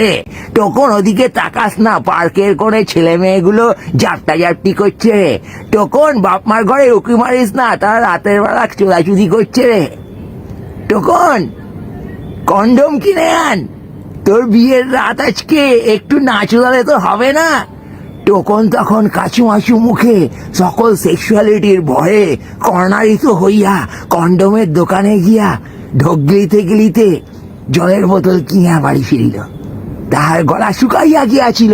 এ তখন ওদিকে তাকাস না, পার্কের কোণে ছেলে মেয়েগুলো জাপটি করছে রে। তখন বাপ মার ঘরে উকি মারিস না, তারা রাতের বেলা চোদাচুদি করছে রে। তখন কন্ডম কিনে আন, তোর বিয়ের রাত আজকে একটু না চোদালে তো হবে না। তখন কাছু মাছু মুখে সকল সেক্সুয়ালিটির ভয়ে কর্নারিত হইয়া কন্ডমের দোকানে গিয়া ঢোকগিলিতে জলের বোতল কিনিয়া বাড়ি ফিরিল। তাহার গলা শুকাইয়া গিয়াছিল,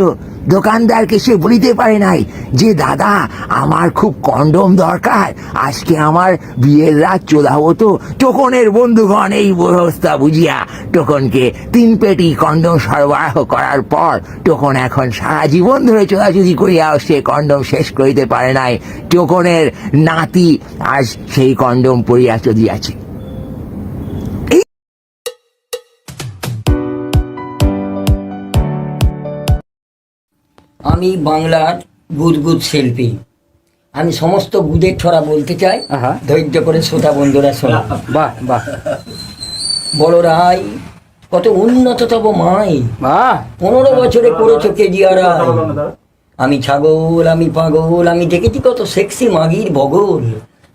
দোকানদারকে সে বলিতে পারে নাই যে দাদা আমার খুব কন্ডম দরকার, আজকে আমার বিয়ের রাত চোদাবো। তো টোকনের বন্ধুগণ এই ব্যবস্থা বুঝিয়া টোকনকে 3 পেটি কন্ডম সরবরাহ করার পর টোকন এখন সারা জীবন ধরে চোদাচুদি করিয়াও সে কন্ডম শেষ করিতে পারে নাই। টোকনের নাতি আজ সেই কন্ডম পরিয়া চলিয়াছে। আমি বাংলার গুদগুদ শিল্পী। আমি সমস্ত গুদের ছড়া বলতে চাই, ধৈর্য করে শ্রোতা বন্ধুরা শোনো। বাহ বাহ, বড় রায় কত উন্নততম মাই, 15 বছরে করেছো কেজিয়ারা। আমি ছাগল, আমি পাগল, আমি দেখেছি কত সেক্সি মাগির বগল।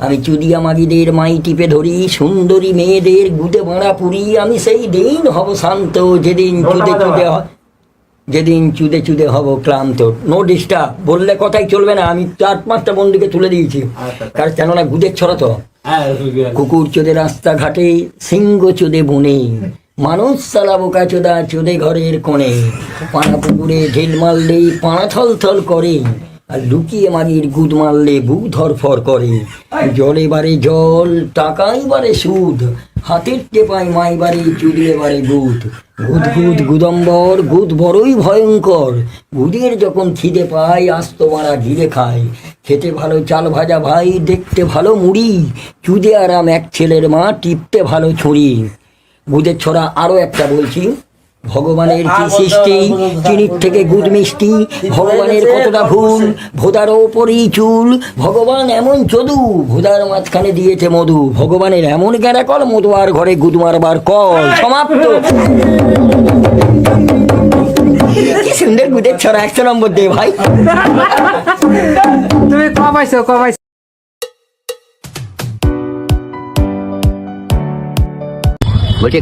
আমি চুদিয়া মাগিদের মাই টিপে ধরি, সুন্দরী মেয়েদের গুদে বাঁড়া পুরি। আমি সেই দিন হব শান্ত যেদিন চুদে হব ক্লান্ত। নো ডিস্টার্ব বললে কথাই চলবে না, আমি 4-5টা বন্ধুকে তুলে দিয়েছি, কারণ কেননা গুদের ছড়া তো। কুকুর চোদে রাস্তাঘাটে, সিংহ চোদে বনে, মানুষ সালা বোকা চোদা চোদে ঘরের কোণে। পাড়া পুকুরে ঢিল মারলে পাড়া থল করে, আর লুকিয়ে মাগির গুদ মারলে বুক ধরফর করে। জলে বারে জল, টাকাই বারে সুদ, হাতের টেপায় মাই বাড়ি চুরিয়ে বাড়ে গুদ। গুদ গুদম্বর, গুদ বড়ই ভয়ঙ্কর। গুদের যখন খিদে পায় আস্ত মারা ঘিরে খায়। খেতে ভালো চাল ভাজা ভাই, দেখতে ভালো মুড়ি, চুদে আরাম এক ছেলের মা, টিপতে ভালো ছুরি। গুদের ছড়া আরো একটা বলছি। ভগবানের কি সৃষ্টি, চিনির থেকে গুদ মিষ্টি। ভগবানের কতটা ভুল, ভোদার ওপরই চুল। ভগবান এমন চদু, ভোদার মাঝখানে দিয়েছে মধু। ভগবানের এমন গ্যারাকল, মধুয়ার ঘরে গুদ মারবার কল। সমাপ্ত। কি সুন্দর গুদের ছড়া, 100 নম্বর দে ভাই। তুমি কমাইছো। বলছে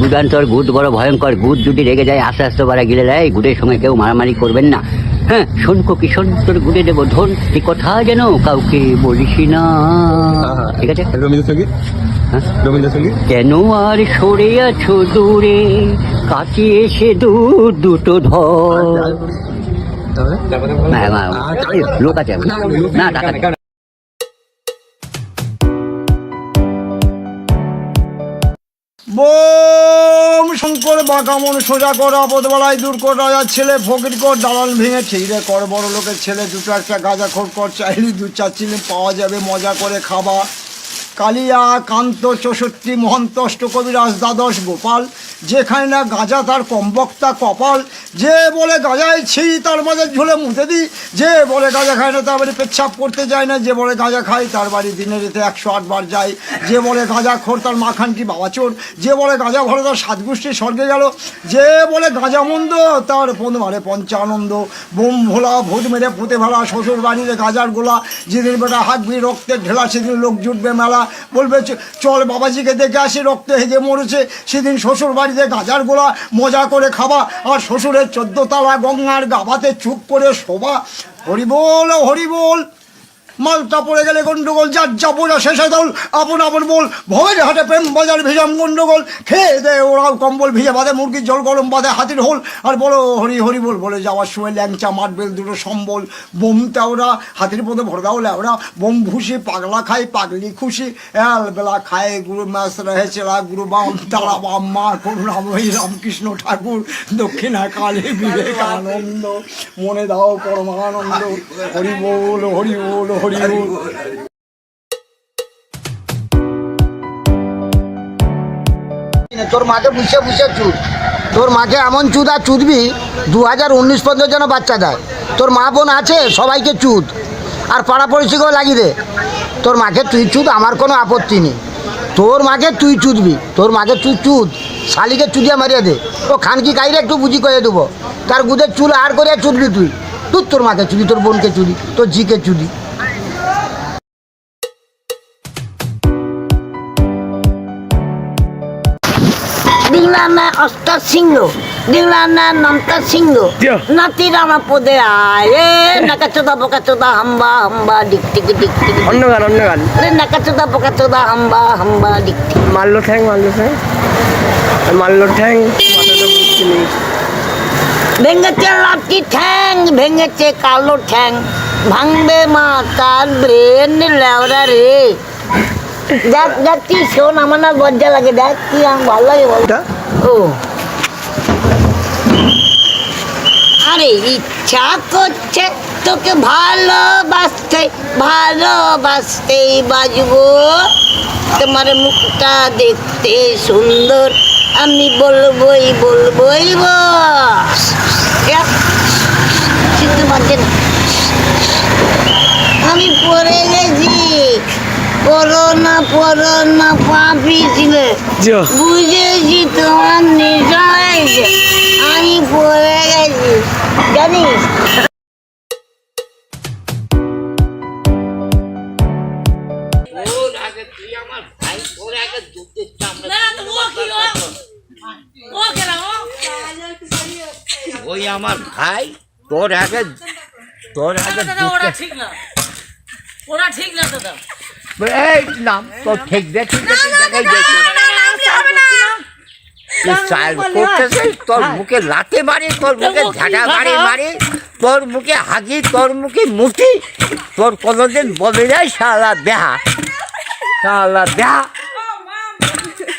গুদান্তর, গুদ বড় ভয়ঙ্কর। গুদ যদি রেগে যায় আস্তে আস্তে বাড়া গিলে দেয়। গুদের সঙ্গে কেউ মারামারি করবেন না। হ্যাঁ, শোনকো কিশোর, তোর গুদে দেবো ধন, এই কথা যেন কাউকে বলিস না, ঠিক আছে? কেন আর সরে আছো দূরে, কাছে এসে দুটো ধর। লোক আছে না, টাকা বোম শঙ্কর বাঁকামন সোজা কর, আপদবেলায় দূর কর, রাজার ছেলে ফকির কর, দালাল ভেঙে ঠিকরে কর, বড় লোকের ছেলে দুটো একটা গাঁজা খোর কর, চাইলে 2-4 চিনি পাওয়া যাবে, মজা করে খাবা। কালিয়া কান্ত 64 মহন্ত অষ্টকবিরাজ দ্বাদশ গোপাল, যেখানে না গাঁজা তার কমবক্তা কপাল। যে বলে গাঁজায় ছি তার মাঝে ঝুলে মুতে দিই, যে বলে গাঁজা খায় না তার বাড়ি পেচ্ছাপ করতে যায় না, যে বলে গাঁজা খায় তার বাড়ি দিনে রেতে 108 বার যায়, যে বলে গাঁজা খোর তার মাখান কি বাবা চোর, যে বলে গাঁজা ভরে তার 7 গোষ্ঠী স্বর্গে গেল, যে বলে গাঁজা মন্দ তার মারে পঞ্চানন্দ। বোম ভোলা ভূত মেরে পুঁতে ভালা, শ্বশুর বাড়িতে গাঁজার গোলা, যেদিন বেটা হাঁকবি রক্তের ঢেলা সেদিন লোক জুটবে মেলা। বলবে চল বাবাজিকে দেখে আসি রক্তে হেগে মরেছে, সেদিন শ্বশুর বাড়িতে গাঁজার গোলা, মজা করে খাবা। আর শ্বশুরের 14 তলা গঙ্গার গাবাতে চুপ করে শোভা। হরিবোল হরিবোল, মালটা পড়ে গেলে গন্ডগোল, যার যা বোঝা শেষে দল, আপন বল। ভবের হাটে প্রেম বাজার ভিজাম গন্ডগোল, খেয়ে দেয় ওরাও কম্বল ভিজে বাঁধে, মুরগির জল গরম বাঁধে হাতির হোল। আর বলো হরি বল বলে যাওয়ার সময় ল্যাংচা মাঠবেল দুটো সম্বল। বোমটা ওরা হাতির পথে ভরে দাও ল্যাওরা, বোম ভুষি পাগলা খায় পাগলি খুশি। বেলা খায় গুরু মাস রহেছেরা, গুরু বাম তারা বাম মা করুণাময়ী রামকৃষ্ণ ঠাকুর, দক্ষিণা কালী বিবেকানন্দ, মনে দাও পরমানন্দ। হরি বল হরি বল হরি বল। তোর মাকে বুঝে চুদ, তোর মাকে এমন চুদ আর চুদবি 2019 পর্যন্ত যেন বাচ্চা দেয়। তোর মা বোন আছে সবাইকে চুদ, আর পাড়া পড়শিকেও লাগিয়ে দে। তোর মাকে তুই চুদ, আমার কোনো আপত্তি নেই। তোর মাকে তুই চুদবি, তোর মাকে তুই চুদ, শালিকে চুদিয়া মারিয়া দে। ও খানকি কাইরে একটু বুঝি করে দেবো, তার গুদের চুল আর করে চুদবি তুই। তুই তোর মাকে চুদি, তোর বোনকে চুদি, তোর জিকে চুদি। দেখলাম না অস্তা সিংহ, দেখলাম না নামতা সিংহ, নাতি রামা পদে আয় নাকা চোদা বোকা চোদা হাম্বা হাম্বা ডিক টিক ডিক টিক। অন্য গান অন্য গান। আরে নাকা চোদা বোকা চোদা হাম্বা হাম্বা ডিক টিক। মারলো ঠ্যাং মারলো ঠ্যাং মারলো ঠ্যাং, মাথাটা বুঝছি নেই। ভেঙেছে লাঠি ঠ্যাং, ভেঙেছে কালো ঠ্যাং, ভাঙবে মা তার ব্রেন লেওরা রে। দেখ দেখ কি শোন, আমার না লজ্জা লাগে, দেখ কি আমার ভালো লাগে বলটা। ও আরে ইচ্ছা করছে তোকে ভালোবাসতে, ভালোবাসতেই বাজবো। তোমার মুখটা দেখতে সুন্দর, আমি বলবই বলবই কিন্তু বাজে না। আমি পড়ে গেছি, করোনা করোনা পাপি ছিলে, বুঝেছি তোমার নেশা হয়েছে, আমি পড়ে গেছি জানিস। ওই আমার ভাই তোর আগে ওরা ঠিক না, ওরা ঠিক না দাদা। এই নাম তোর ঠিক দেখি তোর মুখে লাথি মারি, তোর মুখে ঝাঁটা মারি মারি, তোর মুখে হাগি, তোর মুখে মুঠি, তোর কোনোদিন বলি নাই শালা দেহা, শালা দেহা,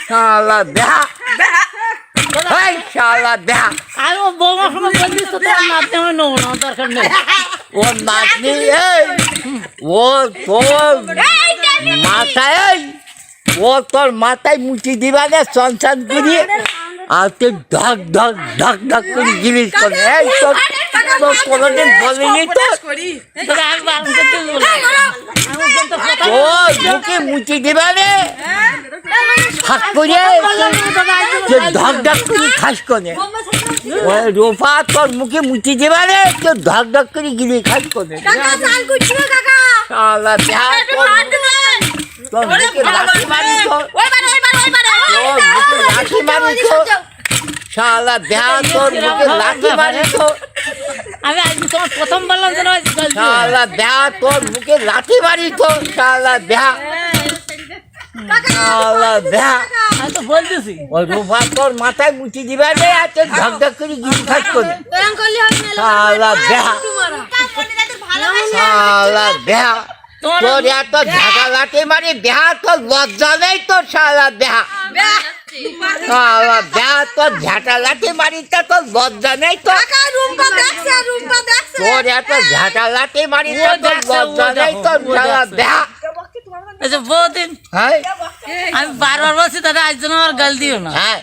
শালা দেহা, এই শালা দেহা। আমি ও বৌমার সময় বলছিস তো তোর নাচতে আমি নেবো না, দরকার নেই। ও নাতনি এই ও তোর মাথায়, ও তোর মাথায় মুচি দিবা না চনচান করিয়ে, আর তুই ঢক ঢক ঢক ঢক করে জিনিস করে। এই তোর তোর কোনোদিন বলিনি তো, তোকে আমি বারণ করতে বলবো না। আমি কিন্তু কথা তোর মুখে মুচি দিবা রে ফাঁক করে, তুই ঢক ঢক করে খাস করে। ওই রূপা তোর মুখে মুচি দিবা রে, তুই ঢক ঢক করে গিলি খাস করে। শালা দেহা তোর মুখে লাঠি মারি, তোর মুখে লাঠি মারি তো, শালা দেহা তোর মুখে লাঠি মারি তো, আমি আজ তোমার প্রথম বললাম যেন শালা দেহা তোর মুখে লাঠি মারি তো, শালা দেহা, শালা দেহা। আমি তো বলতেছি ওই রূপা তোর মাথায় মুচি দিবা রে, আর তোর ঢক ঢক করে গিলি খাস করে। শালা দেহা, শালা দেহা, তোর এত ঝাঁটা লাঠি মারি দেহা, তোর লজ্জা নেই তোর শালা দেহা, শালা দেহা, তোর ঝাঁটা লাঠি মারি তা তোর লজ্জা নেই তো, তোর এত ঝাঁটা লাঠি মারি তা তোর লজ্জা নেই তোর শালা দেহা। আচ্ছা বহুদিন হ্যাঁ আমি বারবার বলছি দাদা আজ জন্য আমার গাল দিও না। হ্যাঁ